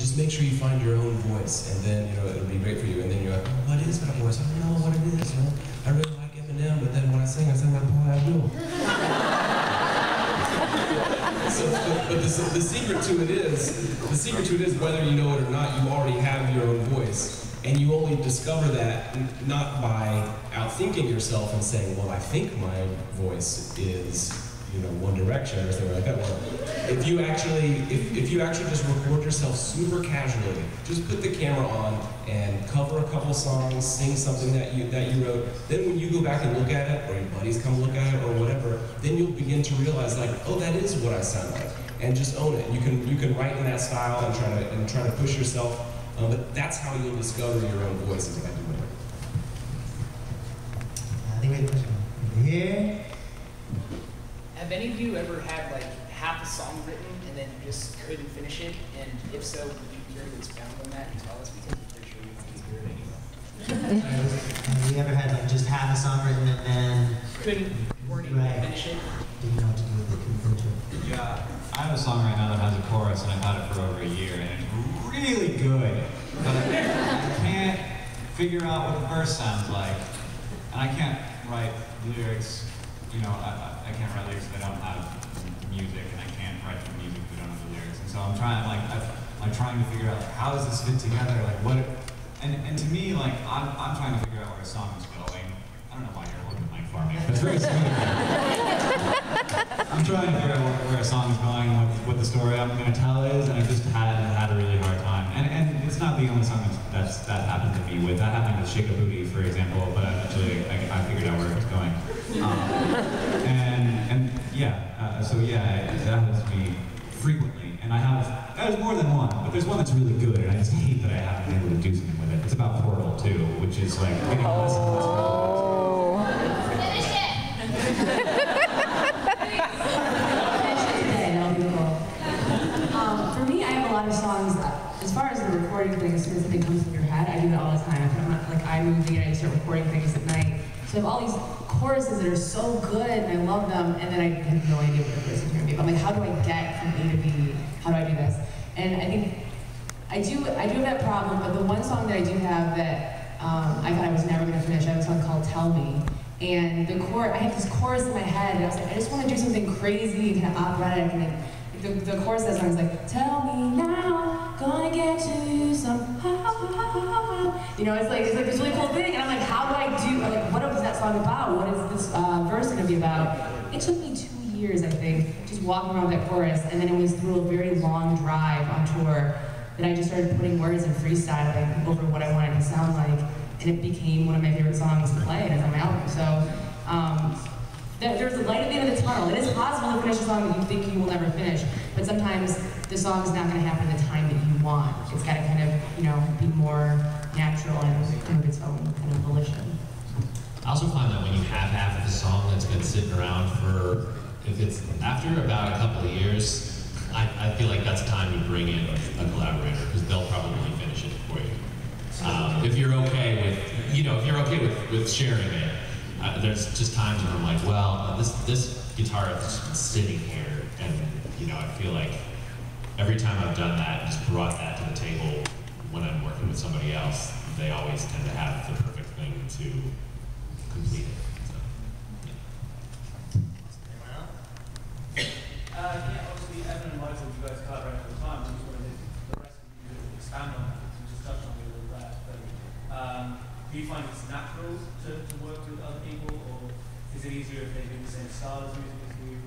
Just make sure you find your own voice, and then it'll be great for you. And then you're like, oh, what is my voice? I don't know what it is. I really like Eminem, but then when I sing like Paul Abdul. But the secret to it is whether you know it or not, you already have your own voice, and you only discover that not by outthinking yourself and saying, well, I think my voice is One Direction or something like that. Well, if you actually just record yourself super casually, just put the camera on and cover a couple songs, sing something that you wrote. Then when you go back and look at it, or your buddies come look at it, or whatever, then you'll begin to realize like, oh, that is what I sound like, and just own it. You can write in that style and try to push yourself, but that's how you'll discover your own voice is by doing it. I think we have a question over here. Have any of you ever had like half a song written and then you just couldn't finish it? And if so, would you care to expound on that and tell us? Because I'm pretty sure you want to hear it anyway. Have you ever had like just half a song written and then weren't able to finish it? Didn't know what to do with it, couldn't finish it? Yeah, I have a song right now that has a chorus and I've had it for over a year and it's really good. But I can't figure out what the verse sounds like. And I can't write lyrics, I can't write lyrics if I don't have music, and I can't write for music if I don't have the lyrics. And so I'm trying to figure out how does this fit together, like what, and to me, like I'm trying to figure out where a song is going. I don't know why you're looking like for me, but it's very sweet. I'm trying to figure out where a song is going, what the story I'm going to tell is, and I've just had a really hard time. And it's not the only song that happened to me with. That happened with Shake a Booty, for example, but eventually I figured out where it was going. So that happens to me frequently, and that is more than one, but there's one that's really good, and I just hate that I haven't been able to do something with it. It's about Portal 2, which is like getting less and less. Finish it! For me, I have a lot of songs. As far as the recording thing, as soon as something comes in your head, I do it all the time. If I'm not like iMovie and I start recording things at night. So I have all these choruses that are so good and I love them, and then I have no idea what the verse is going to be. But I'm like, how do I get from A to B? How do I do this? And I think I do have that problem. But the one song that I do have that I thought I was never going to finish, I have a song called "Tell Me," and I had this chorus in my head, and I was like, I just want to do something crazy, kind of operatic, and the chorus of that song is like, "Tell me now, gonna get to you somehow." It's like this really cool thing, and I'm like, how do I do? Like, what was that song about? What is this verse going to be about? It took me 2 years, I think, just walking around that chorus, and then it was through a very long drive on tour that I just started putting words and freestyling over what I wanted it to sound like, and it became one of my favorite songs to play, and it's on my album. So. There's a light at the end of the tunnel. It is possible to finish a song that you think you will never finish, but sometimes the song is not going to happen in the time that you want. It's got to kind of, be more natural and come of its own kind of volition. I also find that when you have half of the song that's been sitting around if it's after about a couple of years, I feel like that's time to bring in a collaborator because they'll probably finish it for you. If you're okay with sharing it. There's just times where I'm like, well, this guitar has just been sitting here, and I feel like every time I've done that, just brought that to the table when I'm working with somebody else, they always tend to have the perfect thing to complete it. So, obviously, Evan and Michael, you guys collaborate all the time. I just wanted the rest of you to expand on that, since you just touched on it a little bit. Do you find it's natural to work with other people, or is it easier if they do the same style of music as you?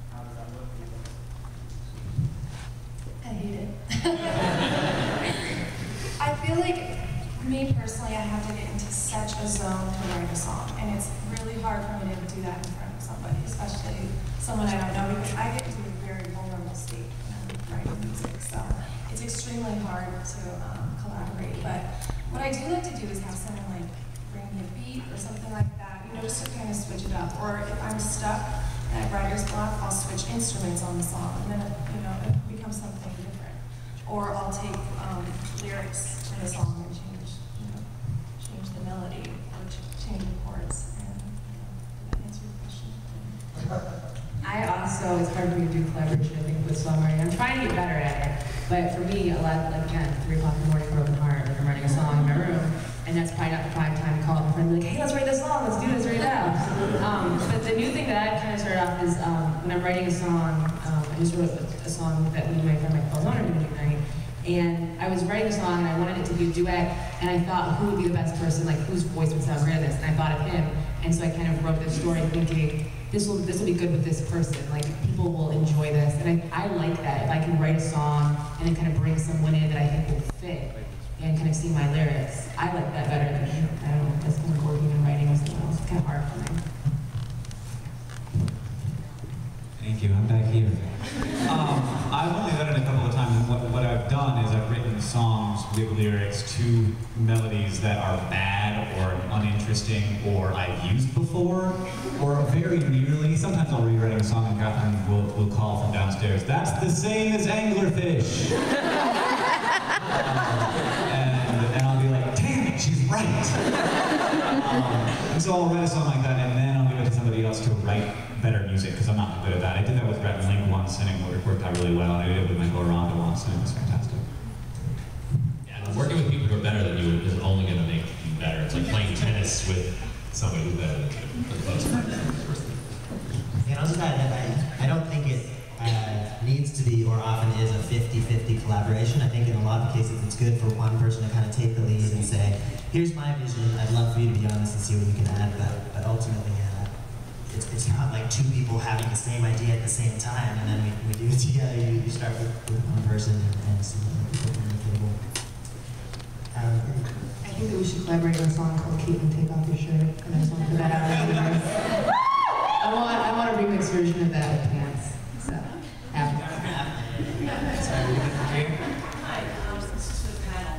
How does that work for you guys? I hate it. I feel like, me personally, I have to get into such a zone to write a song, and it's really hard for me to do that in front of somebody, especially someone I don't know, because I get into a very vulnerable state when I'm writing music, so it's extremely hard to collaborate. But what I do like to do is have someone like bring me a beat or something like that, just to kind of switch it up. Or if I'm stuck and I have writer's block, I'll switch instruments on the song, and then it becomes something different. Or I'll take lyrics to the song and change the melody or change the chords. And did that answer your question? It's hard for me to do collaboration, I think, with songwriting. I'm trying to get better at it. But for me, a lot, like again, 3 o'clock in the morning, broken heart, like I'm writing a song in my room, and that's probably not the prime time to call up a friend and be like, hey, let's write this song, let's do this right now. But the new thing that I've kind of started off is when I'm writing a song, I just wrote a song that me and my friend Mike Falzone are doing tonight. And I was writing a song and I wanted it to be a duet, and I thought who would be the best person, like whose voice would sound great in this, and I thought of him. And so I kind of wrote this story thinking, this will be good with this person, like people will enjoy this. And I like that, if I can write a song and then kind of bring someone in that I think will fit and kind of sing my lyrics. I like that better than, I don't know, just kind of working and writing with someone else. It's kind of hard for me. Thank you, I'm back here. I've only done it a couple of times, and what I've done is I've written songs with lyrics to melodies that are bad or uninteresting or I've used before, or very nearly. Sometimes I'll be writing a song and Catherine will call from downstairs, that's the same as anglerfish! And I'll be like, damn it, she's right! And so I'll write a song like that, and then I'll give it to somebody else to write better music, because I'm not good at that. I did that with Brett Link once, and it worked out really well. I did it with Michael Aranda once, and it was fantastic. Yeah, and working with people who are better than you is only going to make you better. It's like playing tennis with somebody who's better than you, for the most part. And I'll just add that I don't think it needs to be or often is a 50-50 collaboration. I think in a lot of cases it's good for one person to kind of take the lead and say, here's my vision, I'd love for you to be on this and see what you can add, but ultimately it's not like 2 people having the same idea at the same time, and then we do it together. You start with one person and see what people bring to the table. I think that we should collaborate on a song called Caitlin, Take Off Your Shirt, and I just want to put that out there. I want a remix version of that with pants. So, after. Sorry, Hi, this is for the panel.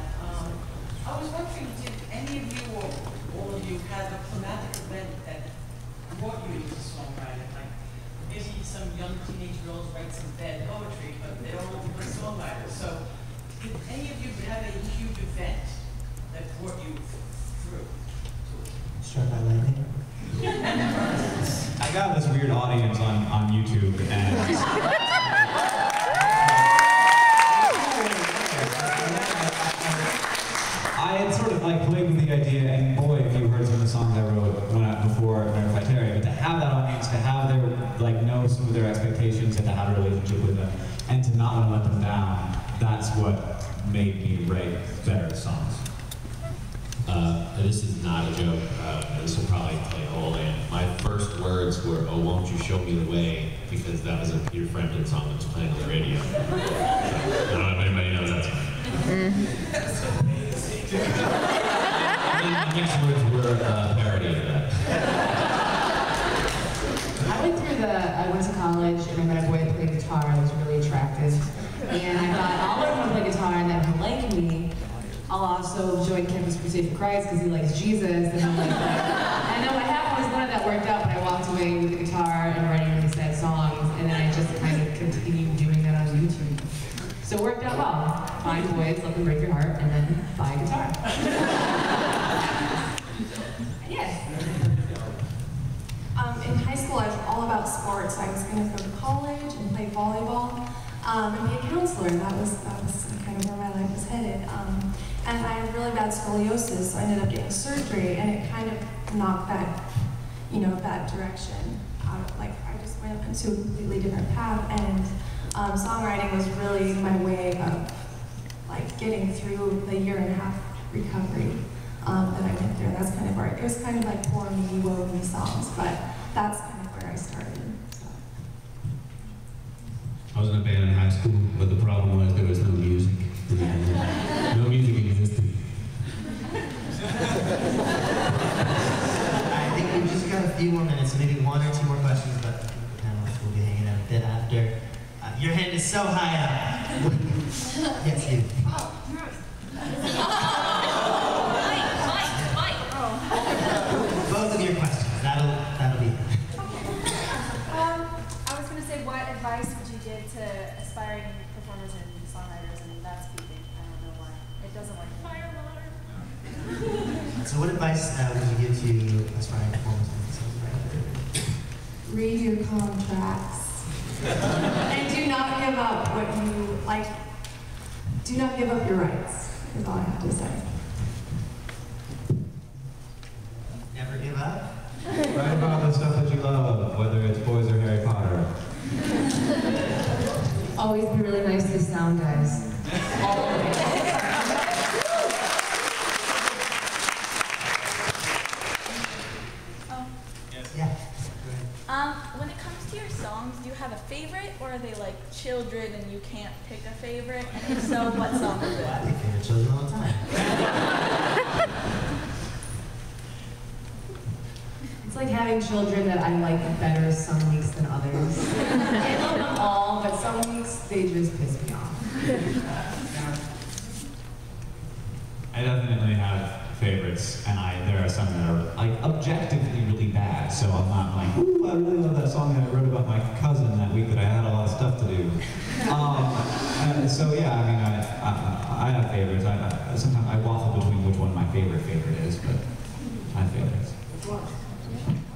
I was wondering, did any of you or all of you have a climatic event that brought you into songwriting? Like maybe some young teenage girls write some bad poetry, but they don't want to be songwriters. So did any of you have a huge event that brought you through? Struck by lightning. I got this weird audience on YouTube, and I had sort of like played with the idea, and boy, if you heard some of the songs I wrote before Verify Terry, but to have that audience, to have their, like, know some of their expectations and to have a relationship with them, and to not want to let them down, that's what made me write better songs. This is not a joke. This will probably play a hole in. My first words were, "Oh, won't you show me the way?" Because that was a Peter Frampton song that was playing on the radio. So, I don't know if anybody knows that song. And then the next words were a parody of that. I went to college and I met a boy that played guitar that was really attractive. And I thought, I'll learn how to play guitar, and then if he'll like me, I'll also join Campus Crusade for Christ because he likes Jesus, and I'm like, I know what happened was none of that worked out, but I walked away with the guitar and writing really sad songs, and then I just kind of continued doing that on YouTube. So it worked out well. Find boys, let them break your heart, and then buy a guitar. Yes. In high school, I was all about sports. I was going to go to college and play volleyball and be a counselor. That was kind of where my life was headed. And I had really bad scoliosis, so I ended up getting surgery, and it kind of knocked that, that direction out of, like, I just went into a completely different path, and songwriting was really my way of, like, getting through the 1.5-year recovery that I went through. That's kind of where it was kind of like pour me, woe me songs, but that's kind of where I started. So. I was in a band in high school, but the problem was there was no music. No music existed. I think we've just got a few more minutes, so maybe 1 or 2 more questions, but the panelists will be hanging out a bit after. Your hand is so high up. Yes, you. Both of your questions. That'll be. I was going to say, what advice would you give to aspiring performers and songwriters and that speaking? I don't know why. It doesn't work. Fire water. So what advice would you give to aspiring performers and songwriters? Read your contracts. And do not give up what you like. do not give up your rights, is all I have to say. Never give up. Write about the stuff that you love, whether it's boys or Harry Potter. Always be really nice to the sound guys. Yeah. When it comes to your songs, do you have a favorite, or are they like children and you can't pick a favorite? And if so, what song is it? I pick favorite children all the time. It's like having children that I like better some weeks than others. I love them all, but some weeks they just piss me off. I definitely have favorites, and there are some that are like objectively really bad. So I'm not like, ooh, I really love that song that I wrote about my cousin that week that I had a lot of stuff to do. So yeah, I mean, I have favorites. Sometimes I waffle between which one my favorite is, but I have favorites. Which one?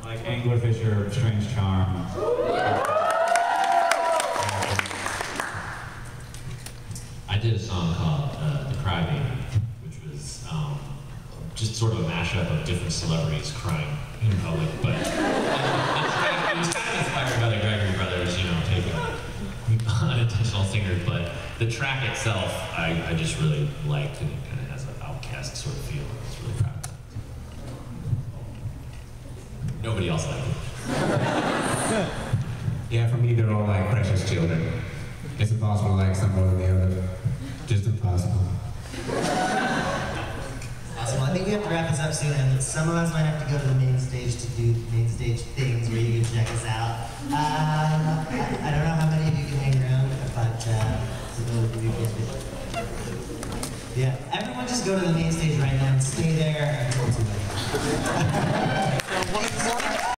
Like Anglerfisher, Strange Charm. I did a song called The Crybaby, which was just sort of a mashup of different celebrities crying in public, but it was kind of inspired by the Gregory Brothers, you know, taking unintentional singers, but the track itself, I just really liked, and it kind of has an Outcast sort of feel. I was really proud of it. Nobody else liked it. Yeah, for me, they're all like precious children. It's impossible to like some more than the other. Just impossible. Awesome. Well, I think we have to wrap this up soon, and some of us might have to go to the main stage to do main stage things where you can check us out. I don't know how many of you can hang around, but yeah, everyone just go to the main stage right now and stay there until too late.